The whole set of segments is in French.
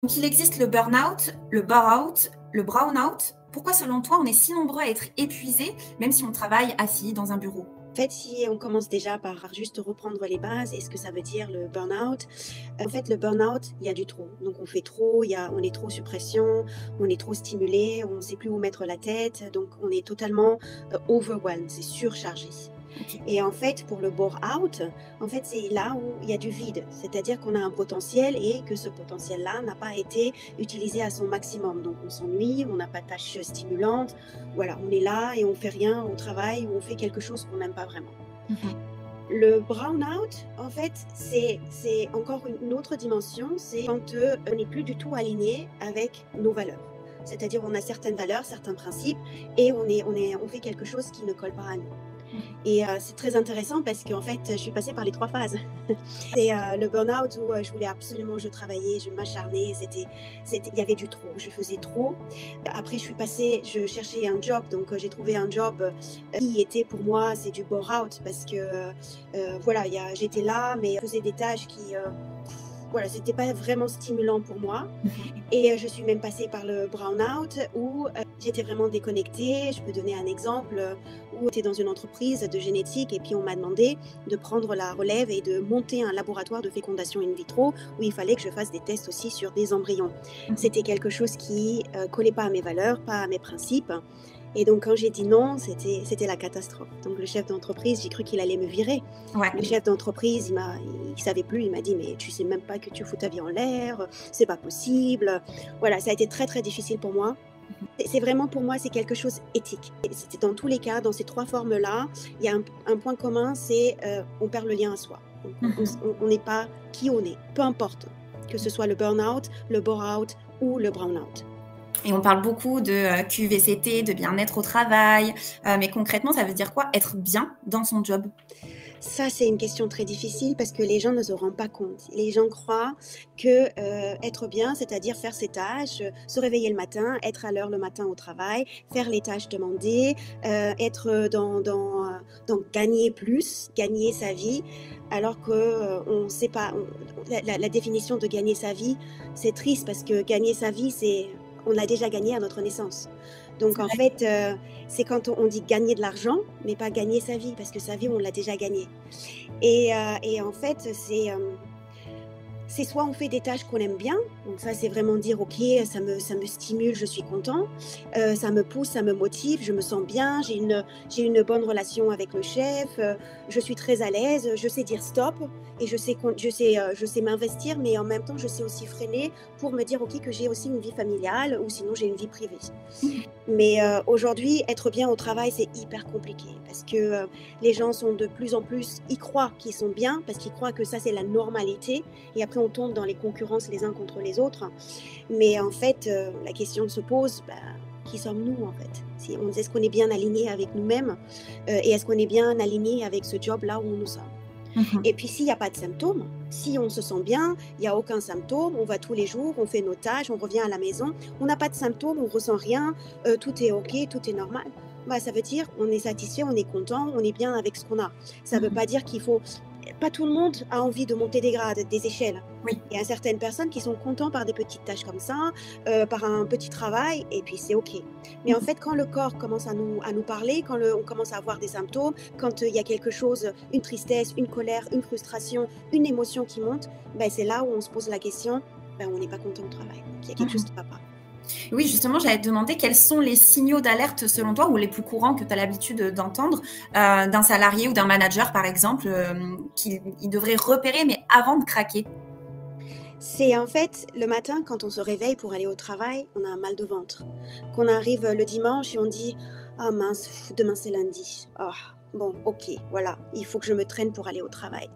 Donc il existe le burn-out, le bore-out, le brown-out. Pourquoi selon toi on est si nombreux à être épuisés, même si on travaille assis dans un bureau? En fait, si on commence déjà par juste reprendre les bases et ce que ça veut dire le burn-out. En fait, le burn-out, il y a du trop. Donc on fait trop, on est trop sous pression, on est trop stimulé, on ne sait plus où mettre la tête, donc on est totalement overwhelmed, c'est surchargé. OK. Et en fait, pour le bore-out, en fait, c'est là où il y a du vide. C'est-à-dire qu'on a un potentiel et que ce potentiel-là n'a pas été utilisé à son maximum. Donc on s'ennuie, on n'a pas de tâches stimulantes. Voilà, on est là et on fait rien au travail ou on fait quelque chose qu'on n'aime pas vraiment. Mmh. Le brown-out, en fait, c'est encore une autre dimension. C'est quand on n'est plus du tout aligné avec nos valeurs. C'est-à-dire on a certaines valeurs, certains principes et on fait quelque chose qui ne colle pas à nous. Et c'est très intéressant parce qu'en fait, je suis passée par les 3 phases. C'est, le burn-out où, je travaillais, je m'acharnais, il y avait du trop, je faisais trop. Après je cherchais un job, donc j'ai trouvé un job, qui était pour moi, c'est du bore-out parce que, voilà, j'étais là, mais je faisais des tâches qui, voilà, c'était pas vraiment stimulant pour moi. Mmh. Et je suis même passée par le burn-out où, j'étais vraiment déconnectée. Je peux donner un exemple, où j'étais dans une entreprise de génétique et puis on m'a demandé de prendre la relève et de monter un laboratoire de fécondation in vitro où il fallait que je fasse des tests aussi sur des embryons. Mmh. C'était quelque chose qui, collait pas à mes valeurs, pas à mes principes et donc quand j'ai dit non, c'était la catastrophe. Donc le chef d'entreprise, j'ai cru qu'il allait me virer. Ouais. Le chef d'entreprise, il savait plus, il m'a dit: «Mais tu sais même pas que tu fous ta vie en l'air, c'est pas possible». Voilà, ça a été très, très difficile pour moi. C'est vraiment pour moi, c'est quelque chose éthique. Et c'était dans tous les cas, dans ces 3 formes-là, il y a un point commun, c'est, on perd le lien à soi. Mmh. On n'est pas qui on est, peu importe, que ce soit le burn-out, le bore-out ou le brown-out. Et on parle beaucoup de, QVCT, de bien-être au travail, mais concrètement, ça veut dire quoi être bien dans son job? Ça, c'est une question très difficile parce que les gens ne se rendent pas compte. Les gens croient que, être bien, c'est-à-dire faire ses tâches, se réveiller le matin, être à l'heure le matin au travail, faire les tâches demandées, être, dans gagner plus, gagner sa vie, alors que, on sait pas, la définition de gagner sa vie, c'est triste parce que gagner sa vie, on l'a déjà gagné à notre naissance. Donc C'est en vrai. fait, c'est quand on dit gagner de l'argent, mais pas gagner sa vie, parce que sa vie, on l'a déjà gagnée. Et en fait, c'est soit on fait des tâches qu'on aime bien, donc ça c'est vraiment dire: «OK, ça me stimule, je suis content, ça me pousse, ça me motive, je me sens bien, j'ai une bonne relation avec le chef, je suis très à l'aise, je sais dire stop et je sais m'investir, mais en même temps je sais aussi freiner pour me dire: OK, que j'ai aussi une vie familiale ou sinon j'ai une vie privée». Mmh. Mais aujourd'hui, être bien au travail, c'est hyper compliqué parce que, les gens sont de plus en plus ils croient qu'ils sont bien parce qu'ils croient que ça, c'est la normalité et après on tombe dans les concurrences les uns contre les autres. Mais en fait, la question se pose, bah, qui sommes-nous en fait? Si on Est-ce qu'on est bien aligné avec nous-mêmes, et est-ce qu'on est bien aligné avec ce job-là où nous sommes? Mmh. Et puis s'il y a pas de symptômes, si on se sent bien, il y a aucun symptôme, on va tous les jours, on fait nos tâches, on revient à la maison, on n'a pas de symptômes, on ressent rien, tout est OK, tout est normal. Bah, ça veut dire on est satisfait, on est content, on est bien avec ce qu'on a. Ça veut Mmh. pas dire qu'il faut pas tout le monde a envie de monter des grades, des échelles. Oui. Il y a certaines personnes qui sont contents par des petites tâches comme ça, par un petit travail et puis c'est OK. Mais en Mmh. fait, quand le corps commence à nous parler, on commence à avoir des symptômes, quand, il y a quelque chose, une tristesse, une colère, une frustration, une émotion qui monte, ben c'est là où on se pose la question, ben on n'est pas content au travail. Donc il y a quelque chose Mmh. qui ne va pas. Oui, justement, j'allais te demander quels sont les signaux d'alerte selon toi ou les plus courants que tu as l'habitude d'entendre, d'un salarié ou d'un manager par exemple, qu'il il devrait repérer mais avant de craquer? C'est en fait le matin quand on se réveille pour aller au travail, on a un mal de ventre. Qu'on arrive, le dimanche et on dit: «Ah mince, demain c'est lundi. Ah bon, OK, voilà, il faut que je me traîne pour aller au travail».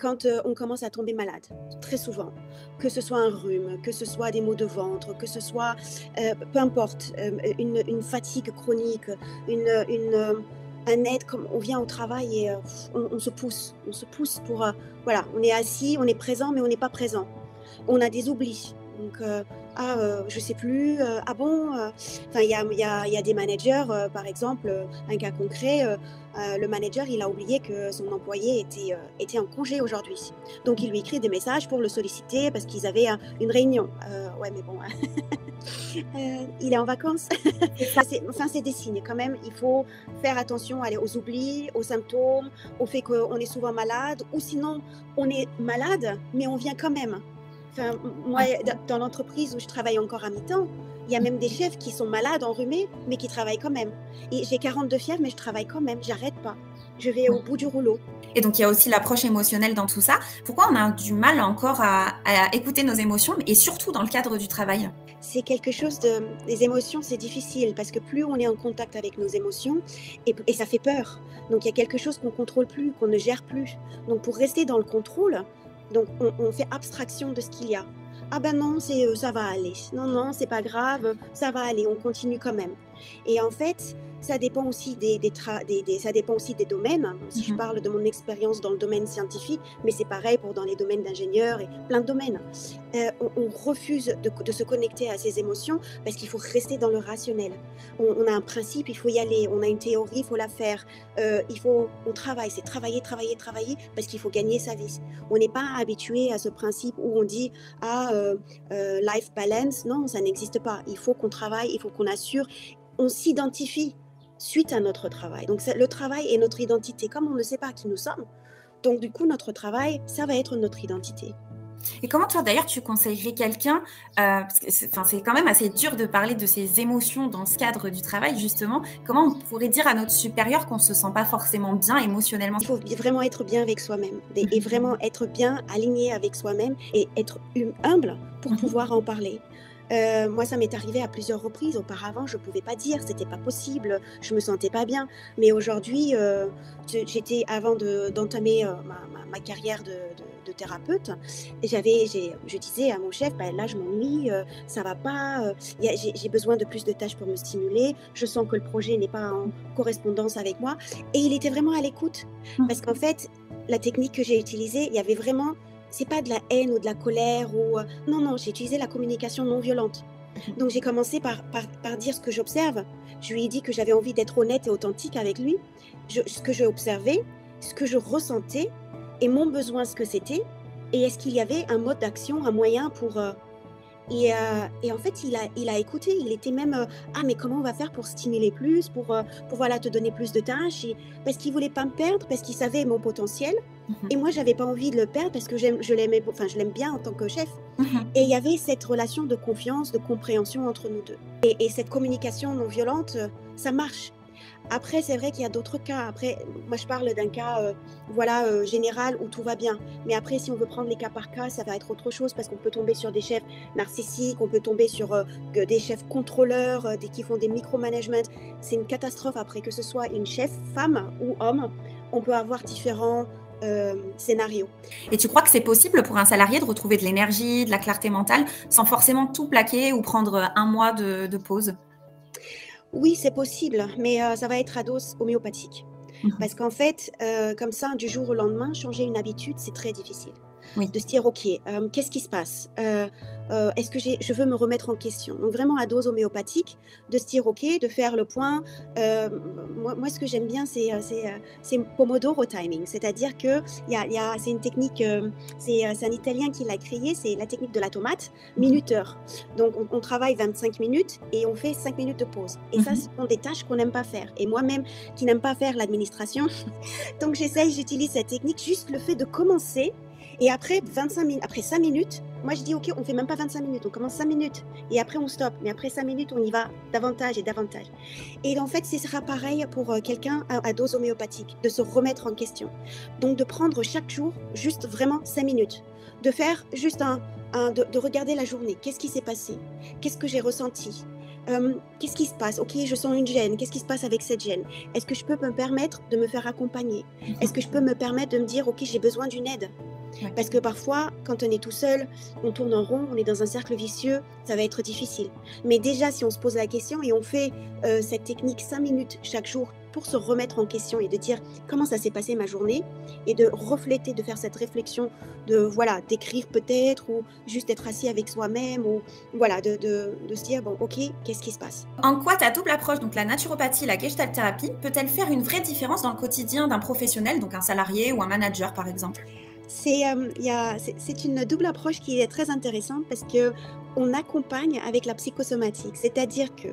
Quand, on commence à tomber malade, très souvent, que ce soit un rhume, que ce soit des maux de ventre, que ce soit, peu importe, une fatigue chronique, un aide comme on vient au travail et on se pousse pour, voilà, on est assis, on est présent, mais on n'est pas présent. On a des oublis. Donc, je sais plus, ah bon, enfin, il y a des managers, par exemple, un cas concret, le manager, il a oublié que son employé était en congé aujourd'hui. Donc, il lui écrit des messages pour le solliciter parce qu'ils avaient une réunion. Ouais, mais bon, il est en vacances. C'est ça. Enfin, c'est des signes quand même. Il faut faire attention aux oublis, aux symptômes, au fait qu'on est souvent malade, ou sinon on est malade, mais on vient quand même. Enfin, moi, Ouais. dans l'entreprise où je travaille encore à mi-temps, il y a même des chefs qui sont malades, enrhumés, mais qui travaillent quand même. Et j'ai 42 fièvre, mais je travaille quand même, j'arrête pas. Je vais au bout du rouleau. Et donc, il y a aussi l'approche émotionnelle dans tout ça. Pourquoi on a du mal encore à écouter nos émotions et surtout dans le cadre du travail? C'est quelque chose de... Les émotions, c'est difficile parce que plus on est en contact avec nos émotions, et ça fait peur. Donc, il y a quelque chose qu'on contrôle plus, qu'on ne gère plus. Donc, pour rester dans le contrôle, donc on fait abstraction de ce qu'il y a. Ah ben non, ça va aller. Non, non, c'est pas grave, ça va aller, on continue quand même. Et en fait, ça dépend aussi ça dépend aussi des domaines. Si je parle de mon expérience dans le domaine scientifique, mais c'est pareil pour dans les domaines d'ingénieurs et plein de domaines. On refuse de se connecter à ses émotions parce qu'il faut rester dans le rationnel. On a un principe, il faut y aller. On a une théorie, il faut la faire. On travaille, c'est travailler, travailler, travailler parce qu'il faut gagner sa vie. On n'est pas habitué à ce principe où on dit life balance. Non, ça n'existe pas. Il faut qu'on travaille, il faut qu'on assure. On s'identifie suite à notre travail. Donc le travail est notre identité. Comme on ne sait pas qui nous sommes, donc du coup notre travail, ça va être notre identité. Et comment toi d'ailleurs tu conseillerais quelqu'un, parce que c'est quand même assez dur de parler de ses émotions dans ce cadre du travail justement, comment on pourrait dire à notre supérieur qu'on se sent pas forcément bien émotionnellement? Il faut vraiment être bien avec soi-même et vraiment être bien aligné avec soi-même et être humble pour pouvoir en parler. Moi, ça m'est arrivé à plusieurs reprises. Auparavant, je ne pouvais pas dire, c'était pas possible, je me sentais pas bien. Mais aujourd'hui, avant d'entamer ma carrière de thérapeute, je disais à mon chef, là, je m'ennuie, ça va pas, j'ai besoin de plus de tâches pour me stimuler, je sens que le projet n'est pas en correspondance avec moi. Et il était vraiment à l'écoute. Parce qu'en fait, la technique que j'ai utilisée, il y avait vraiment... C'est pas de la haine ou de la colère ou non, j'ai utilisé la communication non violente. Donc j'ai commencé par dire ce que j'observe. Je lui ai dit que j'avais envie d'être honnête et authentique avec lui, ce que j'ai observé, ce que je ressentais et mon besoin, ce que c'était, et est-ce qu'il y avait un mode d'action, un moyen pour et en fait, il a écouté. Il était même mais comment on va faire pour stimuler plus, pour voilà, te donner plus de tâches, parce qu'il voulait pas me perdre, parce qu'il savait mon potentiel. Et moi, j'avais pas envie de le perdre parce que je l'aime bien en tant que chef. Et il y avait cette relation de confiance, de compréhension entre nous deux. Et cette communication non violente, ça marche. Après, c'est vrai qu'il y a d'autres cas. Après, moi, je parle d'un cas général où tout va bien. Mais après, si on veut prendre les cas par cas, ça va être autre chose parce qu'on peut tomber sur des chefs narcissiques, on peut tomber sur des chefs contrôleurs, qui font des micromanagement. C'est une catastrophe après, que ce soit une chef, femme ou homme. On peut avoir différents scénarios. Et tu crois que c'est possible pour un salarié de retrouver de l'énergie, de la clarté mentale, sans forcément tout plaquer ou prendre un mois de pause? Oui, c'est possible, mais ça va être à dose homéopathique. Parce qu'en fait, comme ça, du jour au lendemain, changer une habitude, c'est très difficile. Oui. De se dire, OK, qu'est-ce qui se passe? Est-ce que je veux me remettre en question? Donc vraiment à dose homéopathique, de se dire, OK, de faire le point. Moi, ce que j'aime bien, c'est Pomodoro timing. C'est-à-dire que c'est une technique, c'est un Italien qui l'a créé, c'est la technique de la tomate, minuteur. Donc on travaille 25 minutes et on fait 5 minutes de pause. Et ça, ce sont des tâches qu'on n'aime pas faire. Et moi-même, qui n'aime pas faire l'administration, donc j'utilise cette technique, juste le fait de commencer. Et après 5 minutes, moi je dis OK, on fait même pas 25 minutes, on commence 5 minutes et après on stoppe. Mais après 5 minutes, on y va davantage et davantage. Et en fait, ce sera pareil pour quelqu'un à dose homéopathique, de se remettre en question. Donc de prendre chaque jour juste vraiment 5 minutes, de faire juste de regarder la journée. Qu'est-ce qui s'est passé? Qu'est-ce que j'ai ressenti? Qu'est-ce qui se passe? OK, je sens une gêne. Qu'est-ce qui se passe avec cette gêne? Est-ce que je peux me permettre de me faire accompagner? Est-ce que je peux me permettre de me dire OK, j'ai besoin d'une aide? Ouais. Parce que parfois, quand on est tout seul, on tourne en rond, on est dans un cercle vicieux, ça va être difficile. Mais déjà, si on se pose la question et on fait cette technique 5 minutes chaque jour pour se remettre en question et de dire comment ça s'est passé ma journée et de refléter, de faire cette réflexion, de voilà, d'écrire peut-être ou juste être assis avec soi-même ou voilà, de se dire bon, ok, qu'est-ce qui se passe? En quoi ta double approche, donc la naturopathie et la gestalt thérapie, peut-elle faire une vraie différence dans le quotidien d'un professionnel, donc un salarié ou un manager par exemple? C'est une double approche qui est très intéressante parce que on accompagne avec la psychosomatique, c'est-à-dire que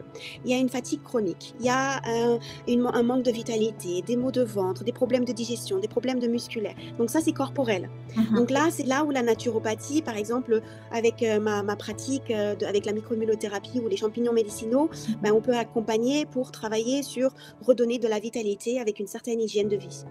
il y a une fatigue chronique, il y a un manque de vitalité, des maux de ventre, des problèmes de digestion, des problèmes de musculaire. Donc ça, c'est corporel. Donc là, c'est là où la naturopathie, par exemple, avec ma pratique avec la microimmunothérapie ou les champignons médicinaux, ben, on peut accompagner pour travailler sur redonner de la vitalité avec une certaine hygiène de vie.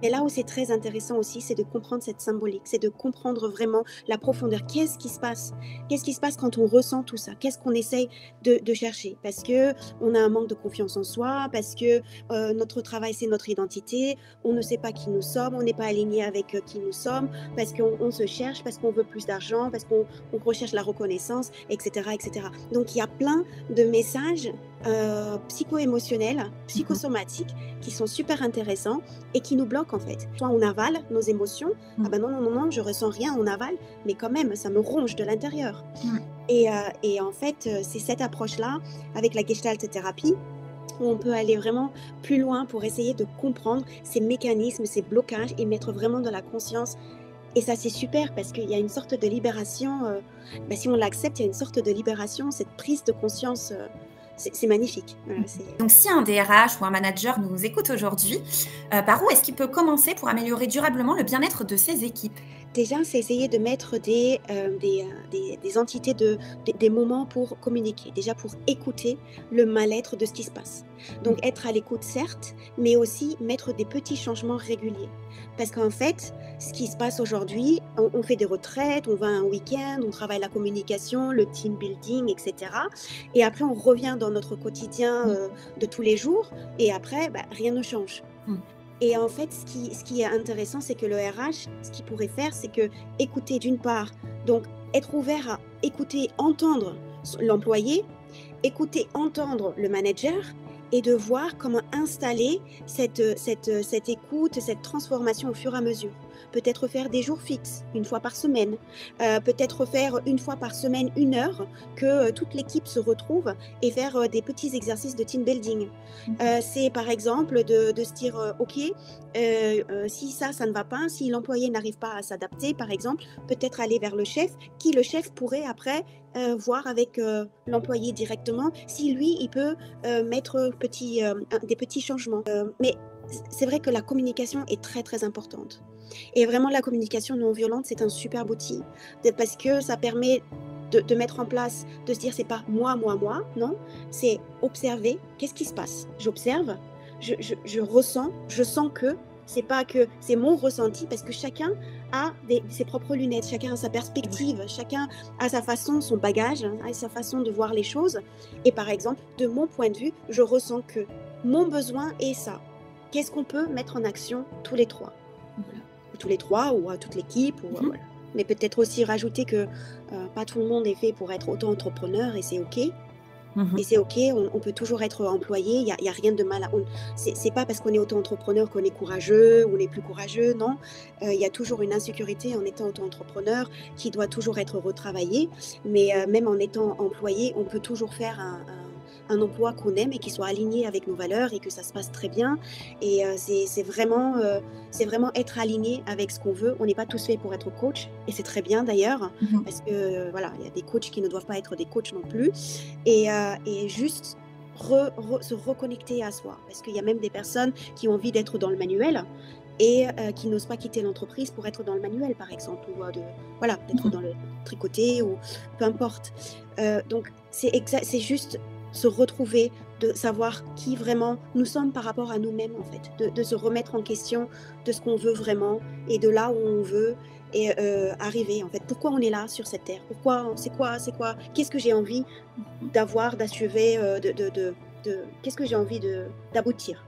Et là où c'est très intéressant aussi, c'est de comprendre cette symbolique, c'est de comprendre vraiment la profondeur. Qu'est-ce qui se passe? Qu'est-ce qui se passe quand on ressent tout ça? Qu'est-ce qu'on essaye de chercher? Parce que on a un manque de confiance en soi, parce que notre travail, c'est notre identité, on ne sait pas qui nous sommes, on n'est pas aligné avec qui nous sommes, parce qu'on se cherche, parce qu'on veut plus d'argent, parce qu'on recherche la reconnaissance, etc., etc. Donc, il y a plein de messages psycho-émotionnels, psychosomatiques, qui sont super intéressants et qui nous bloquent en fait. Soit on avale nos émotions, ah ben non, non, non, non, je ressens rien, on avale, mais quand même, ça me ronge de l'intérieur. Et en fait, c'est cette approche-là, avec la gestalt thérapie, où on peut aller vraiment plus loin pour essayer de comprendre ces mécanismes, ces blocages et mettre vraiment de la conscience. Et ça, c'est super parce qu'il y a une sorte de libération. Si on l'accepte, il y a une sorte de libération, cette prise de conscience. C'est magnifique. Voilà, donc, si un DRH ou un manager nous écoute aujourd'hui, par où est-ce qu'il peut commencer pour améliorer durablement le bien-être de ses équipes? Déjà, c'est essayer de mettre des entités, des moments pour communiquer, déjà pour écouter le mal-être de ce qui se passe. Donc, être à l'écoute, certes, mais aussi mettre des petits changements réguliers. Parce qu'en fait, ce qui se passe aujourd'hui, on fait des retraites, on va un week-end, on travaille la communication, le team building, etc. Et après, on revient dans notre quotidien de tous les jours, et après, rien ne change. Et en fait, ce qui est intéressant, c'est que le RH, ce qu'il pourrait faire, c'est que écouter d'une part, donc être ouvert à écouter, entendre l'employé, écouter, entendre le manager, et de voir comment installer cette écoute, cette transformation au fur et à mesure. Peut-être faire des jours fixes, une fois par semaine. Peut-être faire une fois par semaine, 1 heure, que toute l'équipe se retrouve et faire des petits exercices de team building. C'est par exemple de se dire, OK, si ça ne va pas, si l'employé n'arrive pas à s'adapter, par exemple, peut-être aller vers le chef, qui le chef pourrait après voir avec l'employé directement si lui, il peut mettre des petits changements. Mais c'est vrai que la communication est très, très importante. Et vraiment, la communication non violente, c'est un superbe outil parce que ça permet de mettre en place, de se dire, c'est pas moi, moi, moi, non, c'est observer, qu'est-ce qui se passe? J'observe, je ressens, je sens que, c'est pas que c'est mon ressenti, parce que chacun a ses propres lunettes, chacun a sa perspective, chacun a sa façon, son bagage, a sa façon de voir les choses. Et par exemple, de mon point de vue, je ressens que mon besoin est ça. Qu'est-ce qu'on peut mettre en action tous les trois? Tous les trois ou à toute l'équipe. Voilà. Mais peut-être aussi rajouter que pas tout le monde est fait pour être auto-entrepreneur et c'est OK. Et c'est OK, on peut toujours être employé, il y a rien de mal. C'est pas parce qu'on est auto-entrepreneur qu'on est courageux ou on est plus courageux, non. Il y a toujours une insécurité en étant auto-entrepreneur qui doit toujours être retravaillée. Mais même en étant employé, on peut toujours faire un emploi qu'on aime et qui soit aligné avec nos valeurs et que ça se passe très bien. Et c'est vraiment être aligné avec ce qu'on veut. On n'est pas tous faits pour être coach et c'est très bien d'ailleurs parce que voilà, il y a des coachs qui ne doivent pas être des coachs non plus. Et juste se reconnecter à soi, parce qu'il y a même des personnes qui ont envie d'être dans le manuel et qui n'osent pas quitter l'entreprise pour être dans le manuel, par exemple, ou d'être dans le tricoté ou peu importe. Donc c'est juste se retrouver, de savoir qui vraiment nous sommes par rapport à nous-mêmes, en fait, de se remettre en question de ce qu'on veut vraiment et de là où on veut et arriver, en fait. Pourquoi on est là sur cette terre? Pourquoi? C'est quoi? Qu'est-ce que j'ai envie d'avoir, d'achever, qu'est-ce que j'ai envie d'aboutir?